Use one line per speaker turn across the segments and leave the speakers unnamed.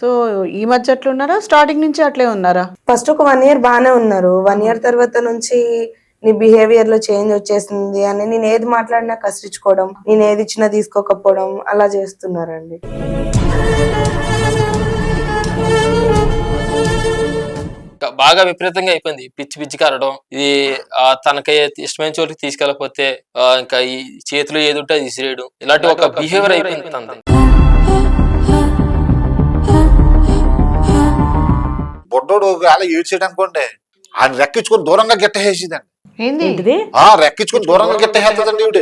So ఈ మధ్య అట్లా ఉన్నారా, స్టార్టింగ్ నుంచి అట్లే ఉన్నారా?
ఫస్ట్ ఒక 1 year బాగానే ఉన్నారు. 1 year తర్వాత నుంచి నీ బిహేవియర్ లో చేంజ్ వచ్చేసింది అని నేను ఏది మాట్లాడినా కసిరించుకోవడం, నేను ఏది ఇచ్చినా తీసుకోకపోవడం అలా చేస్తున్నారండి.
బాగా విపరీతంగా అయిపోయింది. పిచ్చి పిచ్చి కరడం, ఇది తనకి ఇష్టమైన చోటుకి తీసుకెళ్ళకపోతే ఇంకా ఈ చేతిలో ఏది ఉంటే అది విసిరేయడం, ఇలాంటి ఒక బిహేవియర్ అయిపోయింది తనది.
బొడ్డోడు అలా ఏడ్చేయడానుకోండి ఆయన రెక్కించుకొని దూరంగా గిట్టేసేదండి.
ఏంది
రెక్కించుకొని దూరంగా గిట్టేసేస్తుందండి ఈవిడ.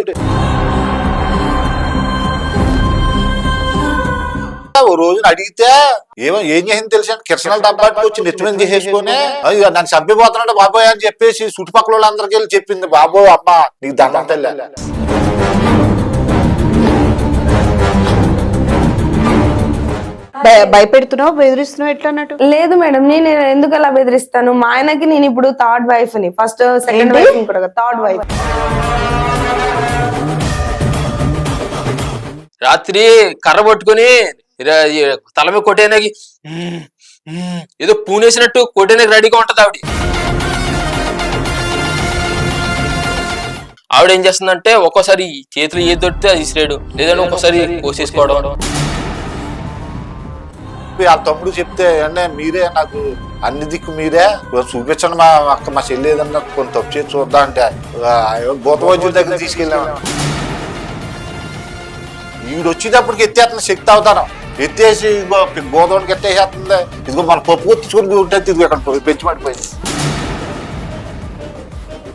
ఓ రోజున అడిగితే ఏం చేసింది తెలుసా, కిరసనాలు డబ్బాకి వచ్చి నెత్తిమీద చేసేసుకొని నన్ను చంపిపోతున్నాడు బాబోయ్ అని చెప్పేసి చుట్టుపక్కల వాళ్ళందరికీ వెళ్ళి చెప్పింది, బాబో అమ్మ నీకు దండం తల్లి.
భయపెడుతున్నావు, బెదిరిస్తున్నావు ఎట్లా అన్నట్టు?
లేదు మేడం, నేను ఎందుకు అలా బెదిరిస్తాను? మా ఆయనకి నేను ఇప్పుడు థర్డ్ వైఫ్ ని, ఫస్ట్ సెకండ్ వైఫ్ కూడా థర్డ్ వైఫ్.
రాత్రి కర్ర పట్టుకుని తల మీద కొట్టేనకి ఏదో పూనేసినట్టు కొట్టేనకి రెడీగా ఉంటది ఆవిడ. ఆవిడ ఏం చేస్తుందంటే ఒక్కోసారి చేతులు ఏది దొరికితే అది ఇసిరేడు, లేదంటే ఒక్కోసారి కోసేసుకోవడం.
వాళ్ళ తమ్ముడు చెప్తే అంటే మీరే నాకు అన్ని దిక్కు మీరే చూపించండి మా అక్క మా చెల్లి ఏదన్నా కొంత తప్పు చేసి చూద్దా అంటే భూత వైద్యుల దగ్గర తీసుకెళ్ళాము. ఈవిడ వచ్చేటప్పటికి ఎత్తేస్తున్న శక్తి అవుతాను, ఎత్తేసి గోధుమకి ఎత్తేసేస్తుంది. ఇదిగో మన పప్పు కొట్టించుకొని ఉంటుంది, ఇదిగో ఇక్కడ పెంచి పడిపోయింది.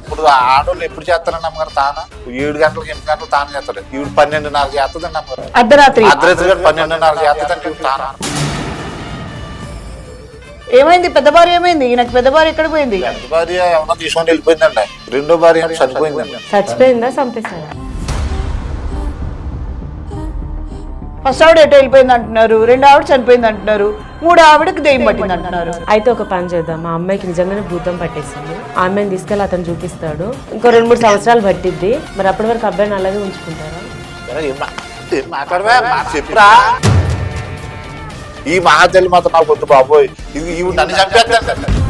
ఇప్పుడు ఆడవాళ్ళు ఎప్పుడు చేస్తారని అమ్మగారు తాను 7 గంటలకు 8 గంటలు తాను చేస్తాడు, ఈవిడ 12:30 చేస్తుందండి అమ్మగారు.
అర్ధరాత్రి
12:30 చేస్తుందండి ఈవిడ తాను.
ఏమైంది పెద్ద భార్య? ఏమైంది నాకు? పెద్ద భార్య ఎక్కడ పోయింది?
పెద్ద భార్య ఏమన్నా తీసుకొని వెళ్ళిపోయిందండి, రెండో భార్య చనిపోయిందండి.
చచ్చిపోయిందా, చంపేశారా?
ఫస్ట్ ఆవిడ ఎటో వెళ్ళిపోయింది అంటున్నారు, 2 ఆవిడ చనిపోయింది అంటున్నారు, 3 ఆవిడకి దెయ్యం పట్టింది అంటున్నారు.
అయితే ఒక పని చేద్దాం, మా అమ్మాయికి నిజంగానే భూతం పట్టేసింది, ఆ అమ్మాయిని తీసుకెళ్ళి అతను చూపిస్తాడు, ఇంకో 2-3 సంవత్సరాలు పట్టిద్ది, మరి అప్పటి వరకు అబ్బాయిని అలాగే ఉంచుకుంటారా?
మాట్లాడవా చెప్పురా, ఈ మహాతల్లి మాత్రం నాకు వద్దు బాబోయ్, ఇది ఈవిడ నన్ను చంపేస్తాను.